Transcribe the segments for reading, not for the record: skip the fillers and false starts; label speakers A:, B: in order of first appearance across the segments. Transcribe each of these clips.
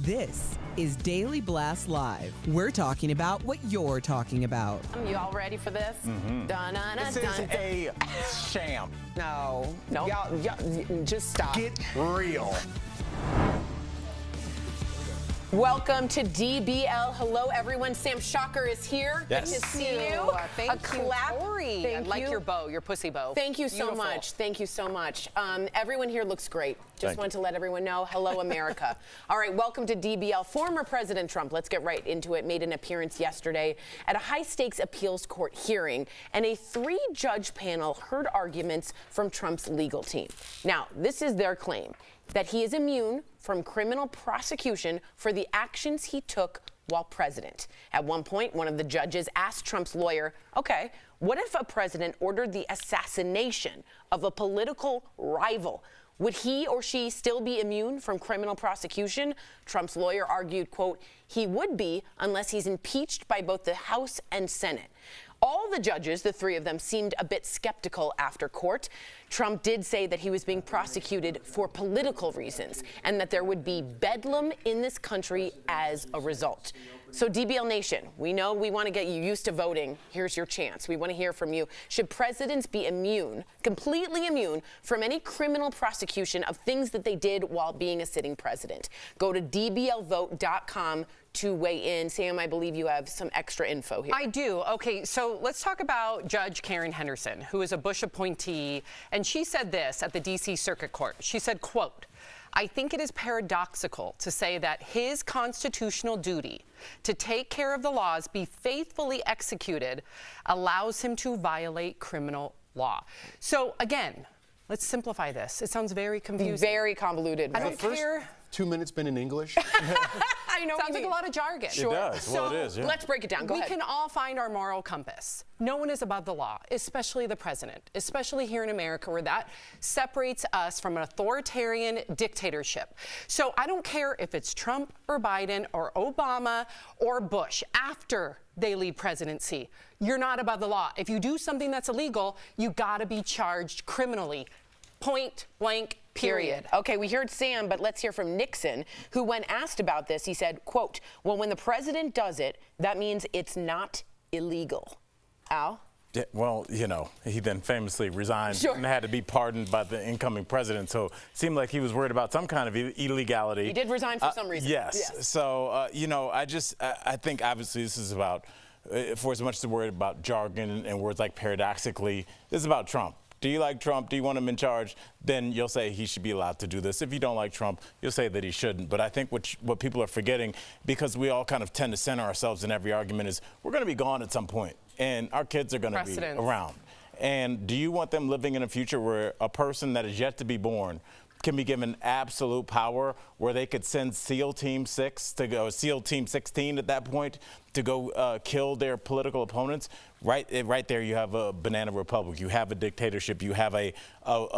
A: This is Daily Blast Live. We're talking about what you're talking about.
B: You all ready for this?
C: This is a sham.
B: No. Y'all, just stop.
C: Get real.
B: Welcome to DBL. Hello, everyone. Sam Shocker is here.
C: Yes.
B: Good to see you.
D: Thank you,
B: clap.
D: Tori.
B: Thank
D: I like
B: you.
D: your bow, your pussy bow.
B: Thank you so
D: Beautiful.
B: much. Thank you so much. Everyone here looks great. Just
C: Thank
B: wanted
C: you.
B: to let everyone know. Hello, America. All right, welcome to DBL. Former President Trump, let's get right into it, made an appearance yesterday at a high-stakes appeals court hearing, and a 3-judge panel heard arguments from Trump's legal team. Now, this is their claim, that he is immune from criminal prosecution for the actions he took while president. At one point, one of the judges asked Trump's lawyer, okay, what if a president ordered the assassination of a political rival? Would he or she still be immune from criminal prosecution? Trump's lawyer argued, quote, he would be unless he's impeached by both the House and Senate. All the judges, the 3 of them, seemed a bit skeptical after court. Trump did say that he was being prosecuted for political reasons and that there would be bedlam in this country as a result. So DBL Nation, we know we want to get you used to voting. Here's your chance. We want to hear from you. Should presidents be immune, completely immune, from any criminal prosecution of things that they did while being a sitting president? Go to dblvote.com to weigh in. Sam, I believe you have some extra info here.
D: I do. Okay, so let's talk about Judge Karen Henderson, who is a Bush appointee, and she said this at the D.C. Circuit Court. She said, quote, I think it is paradoxical to say that his constitutional duty to take care of the laws be faithfully executed allows him to violate criminal law. So again, let's simplify this. It sounds very confusing.
B: Very convoluted.
D: I
B: Right?
D: don't care.
E: 2 minutes been in English?
B: I know.
D: Sounds like a lot of jargon.
C: It does. Well, it is, yeah.
B: Let's break it down. Go
D: We
B: ahead.
D: can all find our moral compass. No one is above the law, especially the president, especially here in America, where that separates us from an authoritarian dictatorship. So I don't care if it's Trump or Biden or Obama or Bush after they leave presidency. You're not above the law. If you do something that's illegal, you gotta be charged criminally. Point blank. Period.
B: Okay, we heard Sam, but let's hear from Nixon, who, when asked about this, he said, quote, well, when the president does it, that means it's not illegal. Al?
C: Yeah, well, you know, he then famously resigned and had to be pardoned by the incoming president. So it seemed like he was worried about some kind of illegality.
B: He did resign for some reason.
C: Yes. So, you know, I think obviously this is about, for as much as we're worried about jargon and words like paradoxically, this is about Trump. Do you like Trump? Do you want him in charge? Then you'll say he should be allowed to do this. If you don't like Trump, you'll say that he shouldn't. But I think what people are forgetting, because we all kind of tend to center ourselves in every argument, is we're going to be gone at some point, and our kids are going to be around. And do you want them living in a future where a person that is yet to be born can be given absolute power, where they could send SEAL Team 6 to go, SEAL Team 16 at that point, to go kill their political opponents? Right there, you have a banana republic. You have a dictatorship. You have a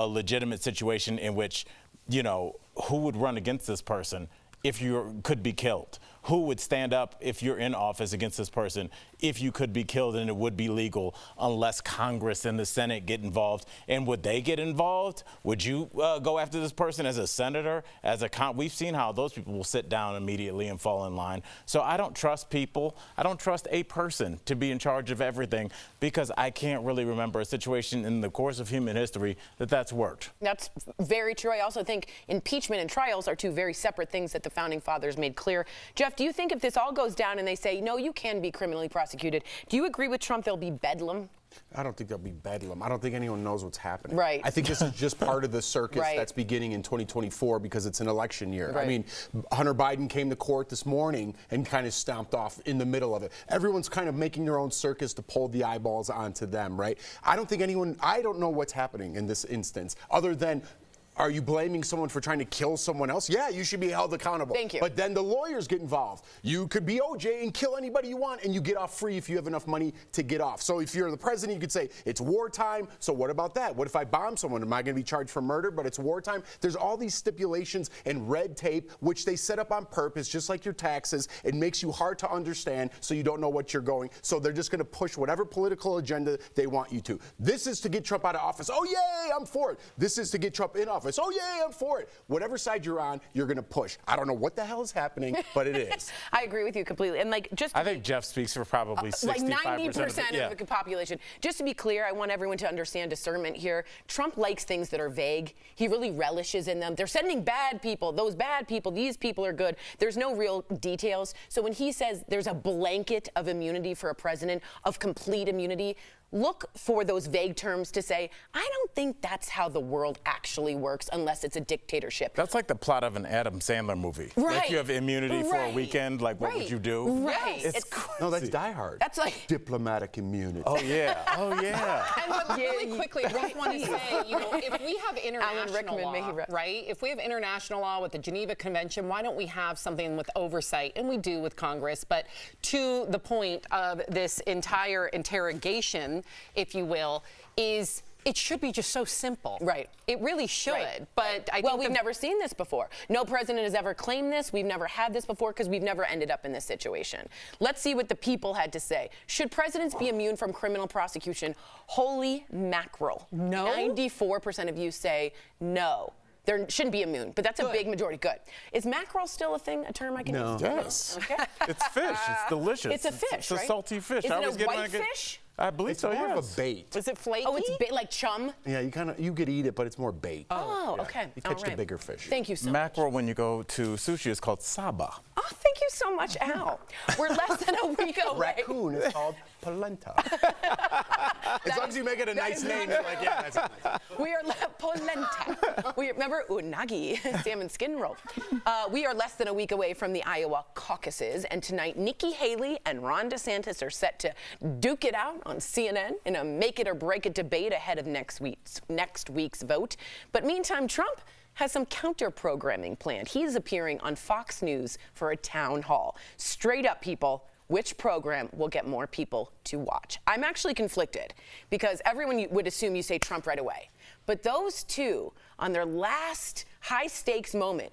C: legitimate situation in which, you know, who would run against this person if you could be killed? Who would stand up if you're in office against this person if you could be killed, and it would be legal unless Congress and the Senate get involved? And would they get involved? Would you go after this person as a senator? We've seen how those people will sit down immediately and fall in line. So I don't trust people. I don't trust a person to be in charge of everything, because I can't really remember a situation in the course of human history that's worked.
B: That's very true. I also think impeachment and trials are 2 very separate things that the Founding Fathers made clear. Jeff, do you think if this all goes down and they say, no, you can be criminally prosecuted, do you agree with Trump there'll be bedlam?
E: I don't think there'll be bedlam. I don't think anyone knows what's happening.
B: Right.
E: I think this is just part of the circus that's beginning in 2024 because it's an election year.
B: Right.
E: I mean, Hunter Biden came to court this morning and kind of stomped off in the middle of it. Everyone's kind of making their own circus to pull the eyeballs onto them, right? I don't know what's happening in this instance, other than, are you blaming someone for trying to kill someone else? Yeah, you should be held accountable.
B: Thank you.
E: But then the lawyers get involved. You could be OJ and kill anybody you want, and you get off free if you have enough money to get off. So if you're the president, you could say, it's wartime, so what about that? What if I bomb someone? Am I going to be charged for murder, but it's wartime? There's all these stipulations and red tape, which they set up on purpose, just like your taxes. It makes you hard to understand, so you don't know what you're going. So they're just going to push whatever political agenda they want you to. This is to get Trump out of office. Oh, yay, I'm for it. This is to get Trump in office. office. Oh, yeah, I'm for it. Whatever side you're on, you're going to push. I don't know what the hell is happening, but it is.
B: I agree with you completely. And
C: I think Jeff speaks for probably 65%
B: like 90%
C: of
B: the population. Just to be clear, I want everyone to understand discernment here. Trump likes things that are vague. He really relishes in them. They're sending bad people, those bad people, these people are good. There's no real details. So when he says there's a blanket of immunity for a president, of complete immunity, look for those vague terms to say, I don't think that's how the world actually works unless it's a dictatorship.
C: That's like the plot of an Adam Sandler movie.
B: Right.
C: Like you have immunity for a weekend, like what would you do?
B: Right.
C: It's crazy.
E: No, that's Die Hard.
B: That's like
E: diplomatic immunity.
C: Oh, yeah. Oh, yeah.
D: And but really quickly, I just want to say, if we have international
B: Rickman,
D: law,
B: may he rest.
D: right? If we have international law with the Geneva Convention, why don't we have something with oversight? And we do with Congress. But to the point of this entire interrogation, if you will, is it should be just so simple.
B: Right.
D: It really should.
B: Right.
D: But I think
B: we've never seen this before. No president has ever claimed this. We've never had this before because we've never ended up in this situation. Let's see what the people had to say. Should presidents be immune from criminal prosecution? Holy mackerel.
D: No?
B: 94% of you say no. They shouldn't be immune, but that's a big majority. Good. Is mackerel still a thing, a term I can use?
C: Yes.
B: Okay.
C: It's fish. It's delicious.
B: It's a fish,
C: It's a
B: right?
C: salty fish.
B: Is
C: I
B: it
C: always
B: a
C: get when I
B: white
C: get-
B: fish?
C: I believe
E: It's
C: so,
E: more
C: yes.
E: of a bait.
D: Is it flaky?
B: Oh, it's like chum?
E: Yeah, you could eat it, but it's more bait.
B: Oh,
E: Yeah.
B: okay.
E: You catch
B: All
E: the
B: right.
E: bigger fish.
B: Thank you so much.
C: Mackerel, when you go to sushi, is called saba.
B: Oh, thank you so much, Al. We're less than a week away.
E: Raccoon is called polenta. As long as you make it a nice name, you're like, yeah, that's nice.
B: We are polenta. We remember unagi, salmon skin roll. We are less than a week away from the Iowa caucuses, and tonight Nikki Haley and Ron DeSantis are set to duke it out on CNN in a make it or break it debate ahead of next week's vote. But meantime, Trump has some counter-programming planned. He's appearing on Fox News for a town hall. Straight up, people. Which program will get more people to watch? I'm actually conflicted because everyone would assume you say Trump right away. But those two, on their last high-stakes moment,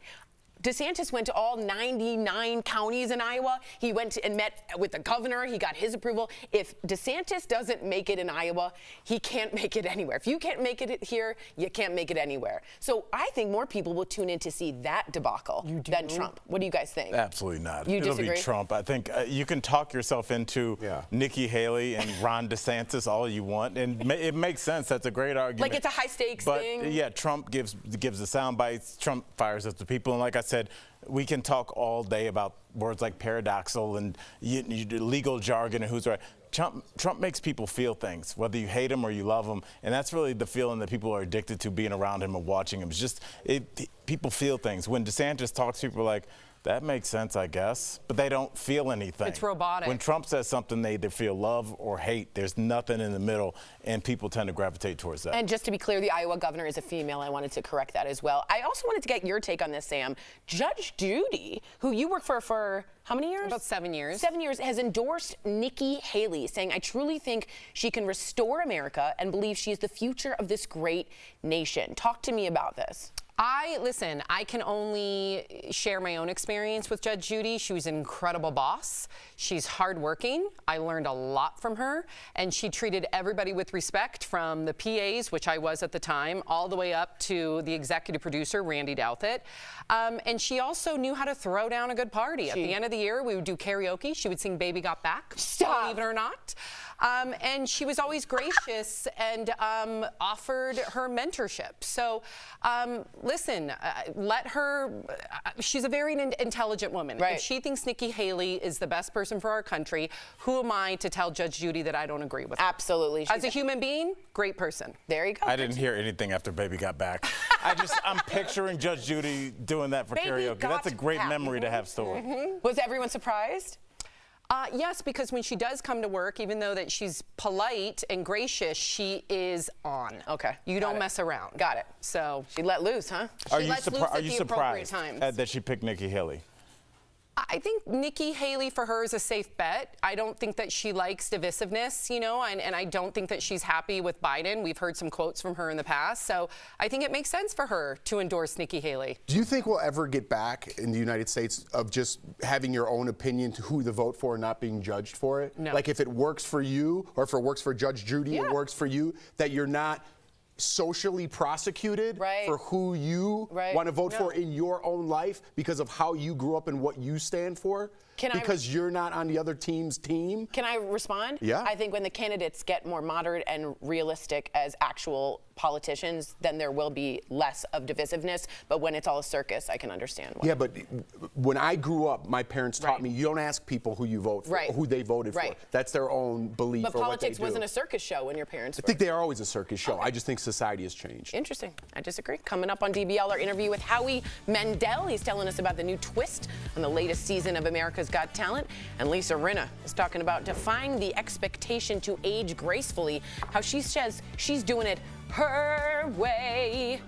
B: DeSantis went to all 99 counties in Iowa. He went and met with the governor. He got his approval. If DeSantis doesn't make it in Iowa, he can't make it anywhere. If you can't make it here, you can't make it anywhere. So I think more people will tune in to see that debacle than Trump. What do you guys think?
C: Absolutely not.
B: You
C: It'll
B: disagree?
C: be Trump. I think you can talk yourself into Nikki Haley and Ron DeSantis all you want, and it makes sense. That's a great argument.
B: Like it's a high-stakes thing?
C: But yeah, Trump gives the sound bites. Trump fires up the people, and like I said, we can talk all day about words like paradoxal and legal jargon and who's right. Trump makes people feel things, whether you hate him or you love him, and that's really the feeling that people are addicted to, being around him and watching him. It's just people feel things. When DeSantis talks, people are like, that makes sense, I guess, but they don't feel anything.
D: It's robotic.
C: When Trump says something, they either feel love or hate. There's nothing in the middle, and people tend to gravitate towards that.
B: And just to be clear, the Iowa governor is a female. I wanted to correct that as well. I also wanted to get your take on this, Sam. Judge Judy, who you work for how many years?
D: About 7 years.
B: 7 years, has endorsed Nikki Haley, saying, I truly think she can restore America and believe she is the future of this great nation. Talk to me about this.
D: Listen, I can only share my own experience with Judge Judy. She was an incredible boss. She's hardworking. I learned a lot from her, and she treated everybody with respect, from the PAs, which I was at the time, all the way up to the executive producer, Randy Douthit. And she also knew how to throw down a good party. At the end of the year, we would do karaoke. She would sing Baby Got Back, believe it or not. And she was always gracious and offered her mentorship. So listen, let her, she's a very intelligent woman.
B: Right.
D: If she thinks Nikki Haley is the best person for our country, who am I to tell Judge Judy that I don't agree with her?
B: Absolutely.
D: As a human being, great person.
B: There you go.
C: I didn't hear anything after Baby Got Back. I'm picturing Judge Judy doing that for
B: Baby
C: karaoke.
B: got
C: That's a great
B: back.
C: memory to have stored.
B: Was everyone surprised?
D: Yes, because when she does come to work, even though that she's polite and gracious, she is on.
B: Okay.
D: You don't mess around.
B: Got it.
D: So
B: She let loose, huh?
C: Are
D: She
C: you,
D: lets loose at the appropriate
C: surprised
D: times.
C: that she picked Nikki Haley?
D: I think Nikki Haley for her is a safe bet. I don't think that she likes divisiveness, you know, and I don't think that she's happy with Biden. We've heard some quotes from her in the past. So I think it makes sense for her to endorse Nikki Haley.
E: Do you think we'll ever get back in the United States of just having your own opinion to who to vote for and not being judged for it?
D: No.
E: Like if it works for you, or if it works for Judge Judy, it works for you, that you're not socially prosecuted for who you want to vote for in your own life because of how you grew up and what you stand for? Because you're not on the other team's team?
B: Can I respond?
E: Yeah.
B: I think when the candidates get more moderate and realistic as actual politicians, then there will be less of divisiveness. But when it's all a circus, I can understand why.
E: Yeah, but when I grew up, my parents taught me you don't ask people who you vote for, who they voted for. That's their own belief or what they do.
B: But politics wasn't a circus show when your parents were.
E: I think they are always a circus show. I just think society has changed.
B: Interesting. I disagree. Coming up on DBL, our interview with Howie Mandel. He's telling us about the new twist on the latest season of America's Got Talent. And Lisa Rinna is talking about defying the expectation to age gracefully, how she says she's doing it her way.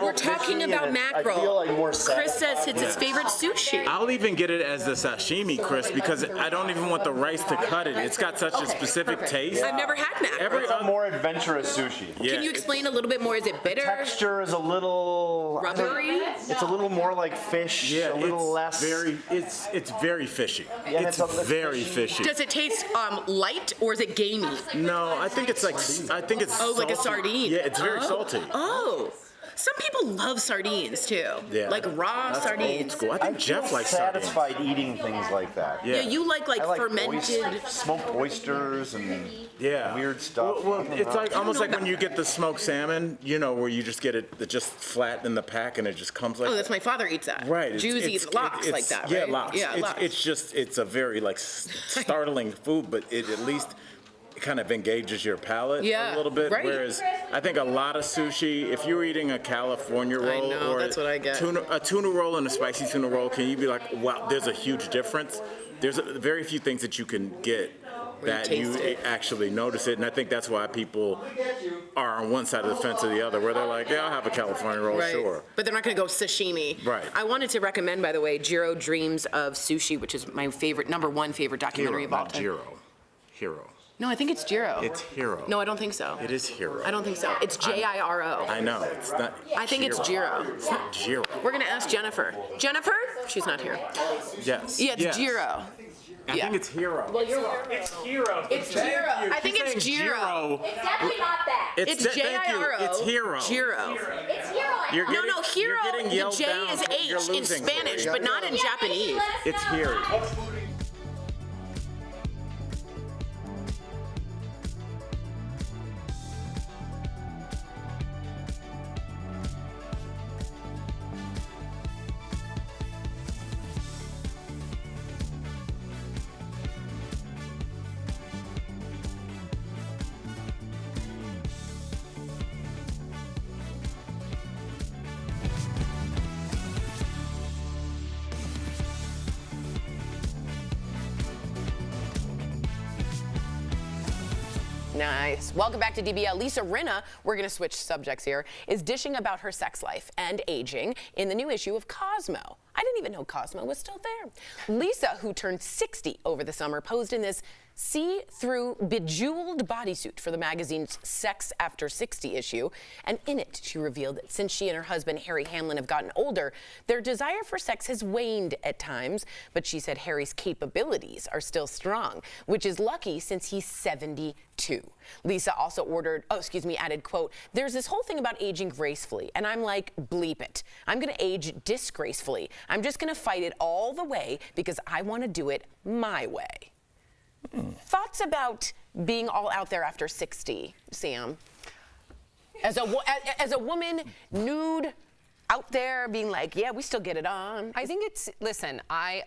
F: We're talking about mackerel. Chris says it's his favorite sushi.
C: I'll even get it as the sashimi, Chris, because I don't even want the rice to cut it. It's got such a specific taste.
F: I've never had mackerel.
G: It's a more adventurous sushi.
C: Yeah.
F: Can you explain a little bit more? Is it bitter?
G: Texture is a little
F: rubbery.
G: It's a little more like fish.
C: Yeah,
G: a little less.
C: It's very fishy.
G: Yeah,
C: it's very fishy.
F: Does it taste light or is it gamey?
C: No, I think it's like like a
F: salty. Sardine.
C: Yeah, it's very salty.
F: Oh. Some people love sardines too. Yeah. Like raw sardines.
C: Old school. I think Jeff likes
G: satisfied eating things like that.
F: Yeah, you like fermented
G: smoked oysters and weird stuff.
C: Well, it's like almost like when you get the smoked salmon, you know, where you just get it just flat in the pack and it just comes like.
F: Oh, that's my father eats that.
C: Right.
F: Juicy lox like that.
C: Yeah,
F: right?
C: lox.
F: Yeah, lox.
C: It's a very like startling food, but it at least kind of engages your palate a little bit.
F: Right.
C: Whereas I think a lot of sushi, if you're eating a California roll or
F: that's what I get.
C: a tuna roll and a spicy tuna roll, can you be like, wow, there's a huge difference? There's very few things that you can get that you actually notice it, and I think that's why people are on one side of the fence or the other, where they're like, yeah, I'll have a California roll, sure.
F: But they're not going to go sashimi.
C: Right.
F: I wanted to recommend, by the way, Jiro Dreams of Sushi, which is my #1 favorite documentary of all time.
C: Hero.
F: No, I think it's Jiro.
C: It's Hero.
F: No, I don't think so.
C: It is Hero.
F: I don't think so. It's Jiro.
C: I know. It's not.
F: I think it's Jiro.
C: It's not Jiro.
F: We're going to ask Jennifer. Jennifer? She's not here.
C: Yes.
F: Yeah, it's Jiro.
C: I think it's Hero.
F: Well, you're wrong.
C: It's Hero.
F: It's Jiro. I think it's Jiro.
H: It's definitely not that.
F: It's J-I-R-O.
C: It's Hero.
F: Jiro.
H: It's Hero.
F: No, Hero, the J is H in Spanish, but not in Japanese.
C: It's Hero.
B: Nice. Welcome back to DBL. Lisa Rinna, we're going to switch subjects here, is dishing about her sex life and aging in the new issue of Cosmo. I didn't even know Cosmo was still there. Lisa, who turned 60 over the summer, posed in this see-through, bejeweled bodysuit for the magazine's Sex After 60 issue. And in it, she revealed that since she and her husband, Harry Hamlin, have gotten older, their desire for sex has waned at times. But she said Harry's capabilities are still strong, which is lucky since he's 72. Lisa also added, quote, "There's this whole thing about aging gracefully, and I'm like, bleep it. I'm going to age disgracefully. I'm just going to fight it all the way because I want to do it my way." Thoughts about being all out there after 60, Sam? As a woman, nude, out there, being like, yeah, we still get it on.
D: I think listen, I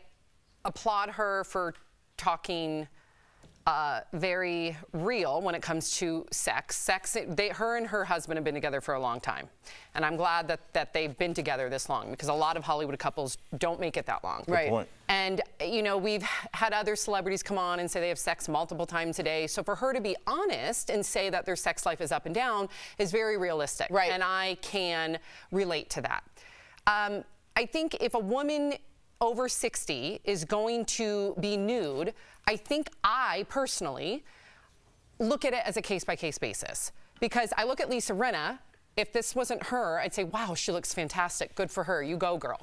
D: applaud her for talking very real when it comes to sex. Her and her husband have been together for a long time. And I'm glad that they've been together this long, because a lot of Hollywood couples don't make it that long.
B: Right.
C: Good point.
D: And, you know, we've had other celebrities come on and say they have sex multiple times a day. So for her to be honest and say that their sex life is up and down is very realistic.
B: Right.
D: And I can relate to that. I think if a woman over 60 is going to be nude, I think I personally look at it as a case-by-case basis. Because I look at Lisa Rinna, if this wasn't her, I'd say, wow, she looks fantastic. Good for her. You go, girl.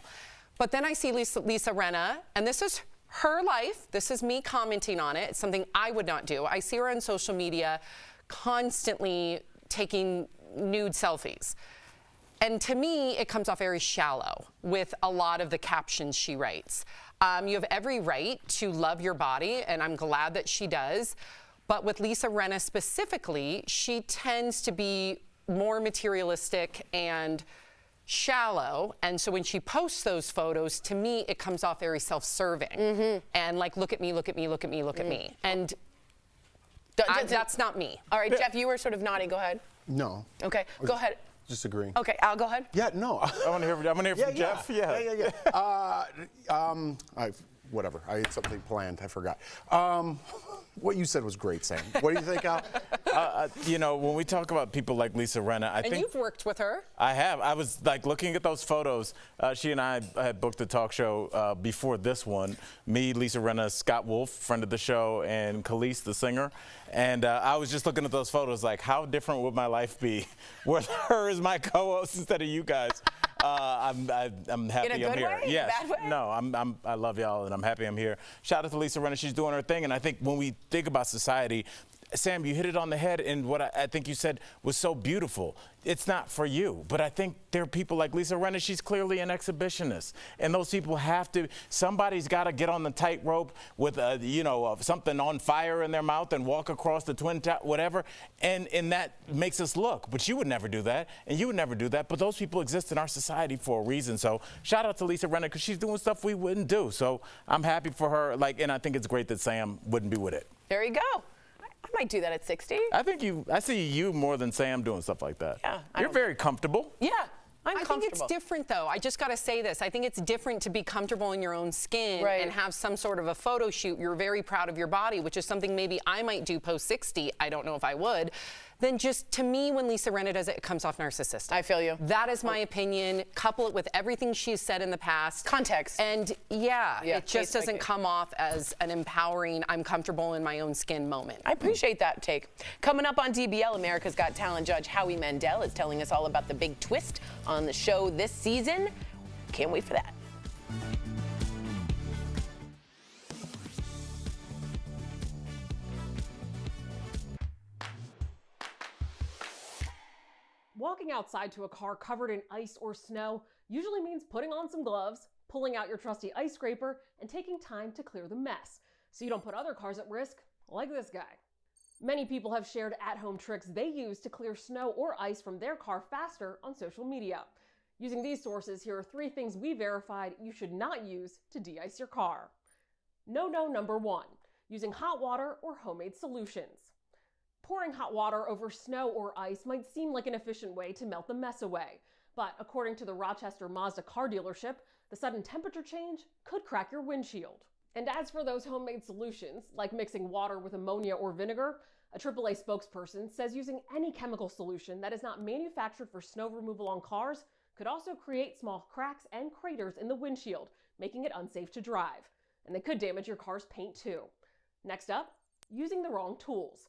D: But then I see Lisa Rinna, and this is her life. This is me commenting on it. It's something I would not do. I see her on social media constantly taking nude selfies. And to me, it comes off very shallow with a lot of the captions she writes. You have every right to love your body, and I'm glad that she does. But with Lisa Rinna specifically, she tends to be more materialistic and shallow. And so when she posts those photos, to me, it comes off very self-serving. And like, look at me, look at me, look at me, look at me. And that's not me.
B: All right, Jeff, you were sort of nodding. Go ahead.
E: No.
B: Okay, go ahead.
E: Disagreeing.
B: Okay, Al, go ahead.
E: Yeah, no.
C: I want to hear from Jeff.
E: Whatever. I had something planned. I forgot. What you said was great, Sam. What do you think, Al?
C: When we talk about people like Lisa Rinna, I think
D: you've worked with her.
C: I have. I was like looking at those photos. She and I had booked a talk show before this one. Me, Lisa Rinna, Scott Wolf, friend of the show, and Khalees, the singer. And I was just looking at those photos, like, how different would my life be with her as my co-host instead of you guys? I'm happy
B: In a
C: I'm
B: good
C: here.
B: way?
C: Yes.
B: Bad way?
C: No, I love y'all, and I'm happy I'm here. Shout out to Lisa Rinna. She's doing her thing, and I think when we think about society, Sam, you hit it on the head, and what I think you said was so beautiful. It's not for you, but I think there are people like Lisa Rinna. She's clearly an exhibitionist, and those people have to. Somebody's got to get on the tightrope with something on fire in their mouth and walk across the twin tower, whatever, and that makes us look. But you would never do that, and you would never do that. But those people exist in our society for a reason. So shout out to Lisa Rinna because she's doing stuff we wouldn't do. So I'm happy for her. And I think it's great that Sam wouldn't be with it.
B: There you go. I might do that at 60.
C: I see you more than Sam doing stuff like that.
B: Yeah,
C: You're very comfortable.
B: Yeah, I'm
D: I
B: comfortable.
D: think it's different, though. I just got to say this. I think it's different to be comfortable in your own skin and have some sort of a photo shoot. You're very proud of your body, which is something maybe I might do post 60. I don't know if I would. Then just, to me, when Lisa Rinna does it, it comes off narcissistic.
B: I feel you.
D: That is my opinion. Couple it with everything she's said in the past.
B: Context.
D: And it just doesn't come off as an empowering, I'm comfortable in my own skin moment.
B: I appreciate that take. Coming up on DBL, America's Got Talent judge Howie Mandel is telling us all about the big twist on the show this season. Can't wait for that.
I: Walking outside to a car covered in ice or snow usually means putting on some gloves, pulling out your trusty ice scraper, and taking time to clear the mess, so you don't put other cars at risk, like this guy. Many people have shared at-home tricks they use to clear snow or ice from their car faster on social media. Using these sources, here are 3 things we verified you should not use to de-ice your car. No-no number 1, using hot water or homemade solutions. Pouring hot water over snow or ice might seem like an efficient way to melt the mess away, but according to the Rochester Mazda car dealership, the sudden temperature change could crack your windshield. And as for those homemade solutions, like mixing water with ammonia or vinegar, a AAA spokesperson says using any chemical solution that is not manufactured for snow removal on cars could also create small cracks and craters in the windshield, making it unsafe to drive. And they could damage your car's paint too. Next up, using the wrong tools.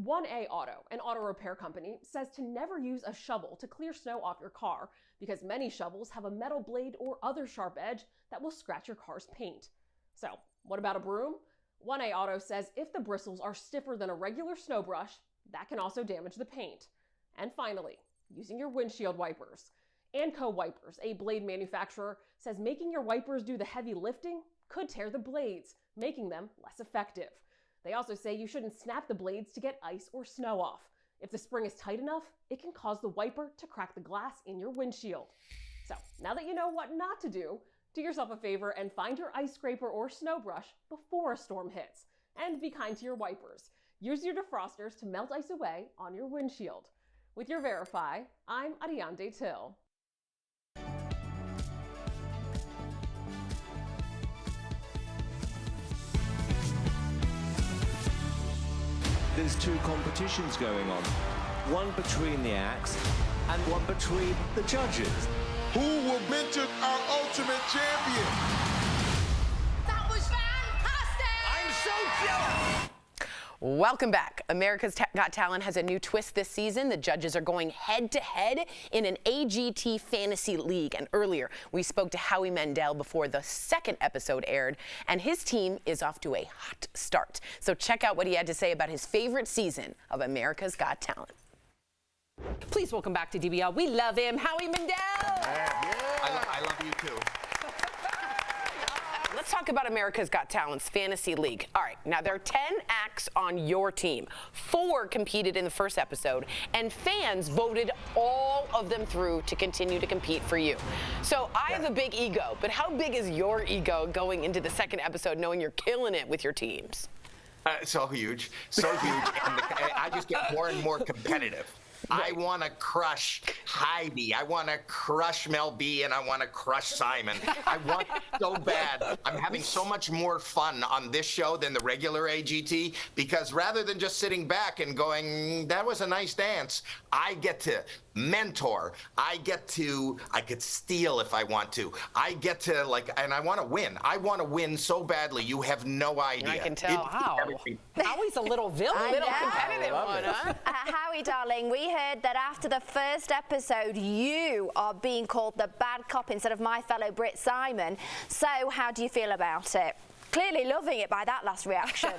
I: 1A Auto, an auto repair company, says to never use a shovel to clear snow off your car because many shovels have a metal blade or other sharp edge that will scratch your car's paint. So, what about a broom? 1A Auto says if the bristles are stiffer than a regular snow brush, that can also damage the paint. And finally, using your windshield wipers. Anco Wipers, a blade manufacturer, says making your wipers do the heavy lifting could tear the blades, making them less effective. They also say you shouldn't snap the blades to get ice or snow off. If the spring is tight enough, it can cause the wiper to crack the glass in your windshield. So, now that you know what not to do yourself a favor and find your ice scraper or snow brush before a storm hits. And be kind to your wipers. Use your defrosters to melt ice away on your windshield. With your Verify, I'm Ariande Till.
J: There's 2 competitions going on. One between the acts and one between the judges.
K: Who will mentor our ultimate champion?
B: Welcome back. America's Got Talent has a new twist this season. The judges are going head-to-head in an AGT fantasy league. And earlier, we spoke to Howie Mandel before the second episode aired, and his team is off to a hot start. So check out what he had to say about his favorite season of America's Got Talent.
D: Please welcome back to DBL. We love him, Howie Mandel.
G: I love you too.
B: Let's talk about America's Got Talent's Fantasy League. All right, now there are 10 acts on your team. 4 competed in the first episode, and fans voted all of them through to continue to compete for you. So I have a big ego, but how big is your ego going into the second episode knowing you're killing it with your teams?
G: So huge, and I just get more and more competitive. I want to crush Heidi. I want to crush Mel B, and I want to crush Simon. I want it so bad. I'm having so much more fun on this show than the regular AGT, because rather than just sitting back and going, that was a nice dance, I get to mentor. I could steal if I want to. I get to, and I want to win. I want to win so badly, you have no idea.
D: I can tell. Howie's a little villain.
B: A little competitive one, huh?
H: Howie, darling, we heard that after the first episode, you are being called the bad cop instead of my fellow Brit Simon. So how do you feel about it? Clearly loving it by that last reaction.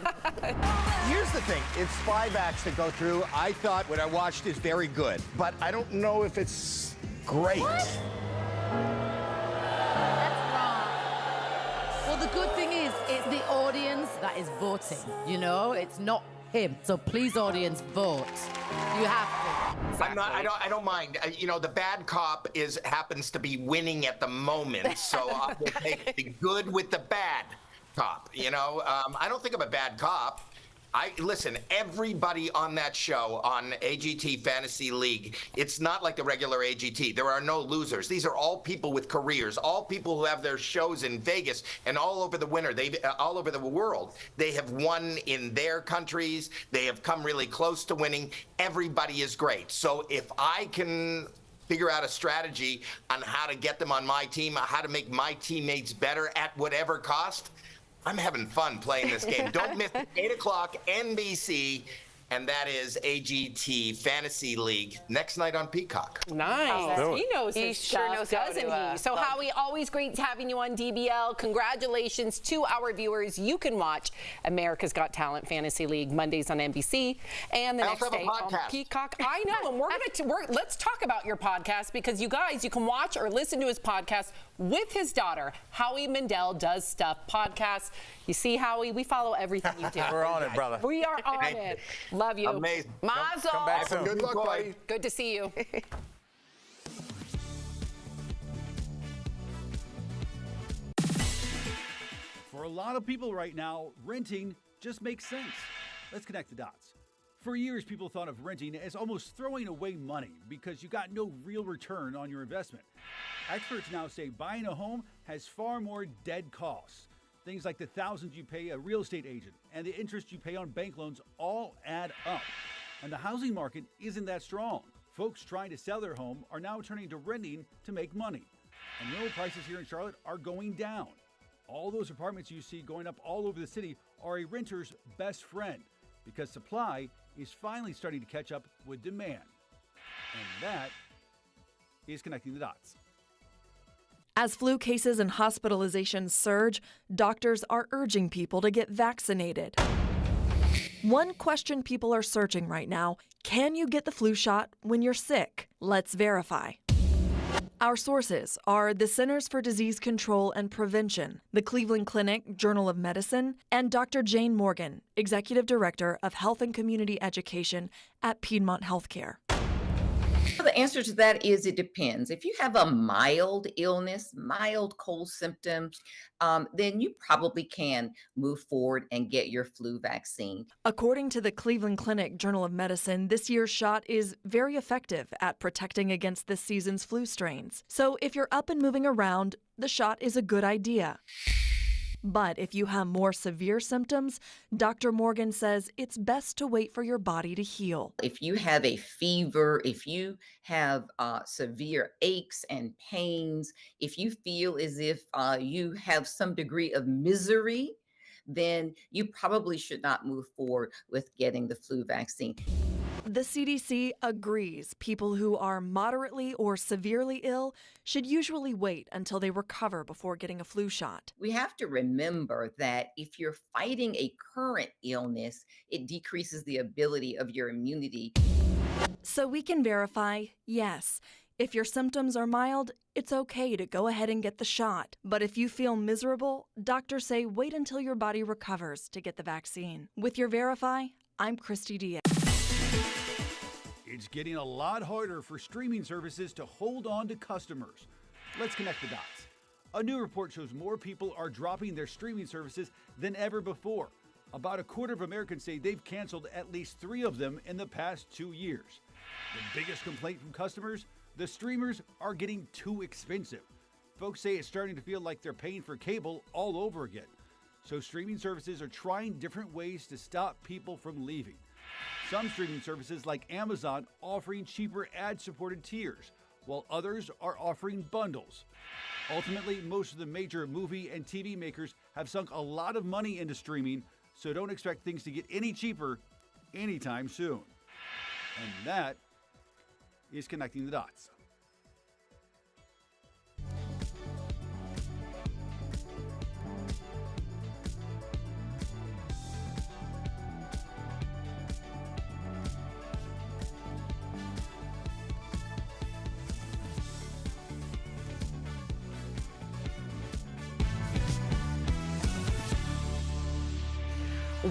K: Here's the thing. It's 5 acts to go through. I thought what I watched is very good, but I don't know if it's great.
L: What? That's wrong. Well, the good thing is, it's the audience that is voting. You know, it's not him. So please, audience, vote. You have to.
G: Exactly. I don't mind. The bad cop happens to be winning at the moment, so I will take the good with the bad cop. I don't think I'm a bad cop. Listen, everybody on that show on AGT Fantasy League, it's not like the regular AGT. There are no losers. These are all people with careers, all people who have their shows in Vegas and all over the all over the world. They have won in their countries. They have come really close to winning. Everybody is great. So if I can figure out a strategy on how to get them on my team, how to make my teammates better at whatever cost, I'm having fun playing this game. Don't miss 8 o'clock NBC, and that is AGT Fantasy League next night on Peacock.
D: Nice. He knows
B: He
D: his
B: sure
D: stuff,
B: knows how
D: doesn't
B: to,
D: he? So Howie, always great having you on DBL. Congratulations to our viewers. You can watch America's Got Talent Fantasy League Mondays on NBC and the next day on Peacock. I know, and let's talk about your podcast, because you guys, you can watch or listen to his podcast with his daughter. Howie Mandel Does Stuff podcast. You see, Howie, we follow everything you do.
C: We're on it, brother.
D: We are on it. Love you.
G: Amazing.
B: Mazel.
C: Come back soon.
E: Good luck, buddy.
D: Good to see you.
M: For a lot of people right now, renting just makes sense. Let's connect the dots. For years, people thought of renting as almost throwing away money because you got no real return on your investment. Experts now say buying a home has far more dead costs. Things like the thousands you pay a real estate agent and the interest you pay on bank loans all add up. And the housing market isn't that strong. Folks trying to sell their home are now turning to renting to make money. And rental prices here in Charlotte are going down. All those apartments you see going up all over the city are a renter's best friend, because supply is finally starting to catch up with demand. And that is connecting the dots.
N: As flu cases and hospitalizations surge, doctors are urging people to get vaccinated. One question people are searching right now: can you get the flu shot when you're sick? Let's verify. Our sources are the Centers for Disease Control and Prevention, the Cleveland Clinic Journal of Medicine, and Dr. Jane Morgan, Executive Director of Health and Community Education at Piedmont Healthcare.
O: The answer to that is it depends. If you have a mild illness, mild cold symptoms, then you probably can move forward and get your flu vaccine.
N: According to the Cleveland Clinic Journal of Medicine, this year's shot is very effective at protecting against this season's flu strains. So if you're up and moving around, the shot is a good idea. But if you have more severe symptoms, Dr. Morgan says it's best to wait for your body to heal.
O: If you have a fever, if you have severe aches and pains, if you feel as if you have some degree of misery, then you probably should not move forward with getting the flu vaccine.
N: The CDC agrees people who are moderately or severely ill should usually wait until they recover before getting a flu shot.
O: We have to remember that if you're fighting a current illness, it decreases the ability of your immunity.
N: So we can verify, yes, if your symptoms are mild, it's okay to go ahead and get the shot. But if you feel miserable, doctors say wait until your body recovers to get the vaccine. With your Verify, I'm Christy Diaz.
M: It's getting a lot harder for streaming services to hold on to customers. Let's connect the dots. A new report shows more people are dropping their streaming services than ever before. About a quarter of Americans say they've canceled at least 3 of them in the past 2 years. The biggest complaint from customers? The streamers are getting too expensive. Folks say it's starting to feel like they're paying for cable all over again. So streaming services are trying different ways to stop people from leaving. Some streaming services like Amazon offering cheaper ad-supported tiers, while others are offering bundles. Ultimately, most of the major movie and TV makers have sunk a lot of money into streaming, so don't expect things to get any cheaper anytime soon. And that is Connecting the Dots.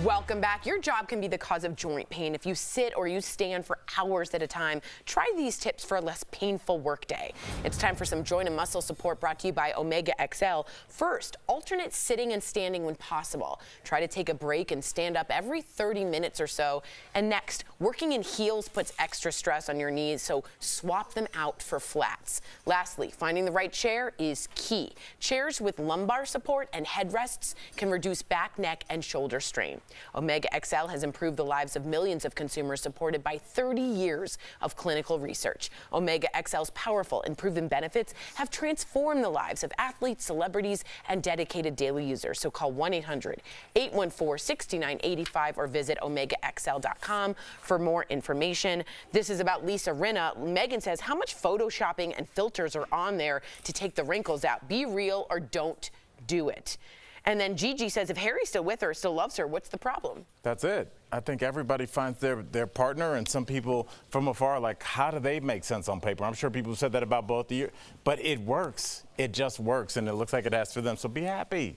B: Welcome back. Your job can be the cause of joint pain if you sit or you stand for hours at a time. Try these tips for a less painful workday. It's time for some joint and muscle support brought to you by Omega XL. First, alternate sitting and standing when possible. Try to take a break and stand up every 30 minutes or so. And next, working in heels puts extra stress on your knees, so swap them out for flats. Lastly, finding the right chair is key. Chairs with lumbar support and headrests can reduce back, neck, and shoulder strain. Omega XL has improved the lives of millions of consumers, supported by 30 years of clinical research. Omega XL's powerful and proven benefits have transformed the lives of athletes, celebrities, and dedicated daily users. So call 1-800-814-6985 or visit OmegaXL.com for more information. This is about Lisa Rinna. Megan says, how much photoshopping and filters are on there to take the wrinkles out? Be real or don't do it. And then Gigi says, if Harry's still with her, still loves her, what's the problem?
C: That's it. I think everybody finds their partner, and some people from afar are like, how do they make sense on paper? I'm sure people have said that about both of you, but it works. It just works, and it looks like it has for them. So be happy.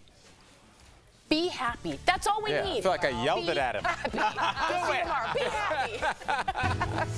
B: Be happy. That's all we need.
C: I feel like I yelled it at him.
B: Happy. Be happy.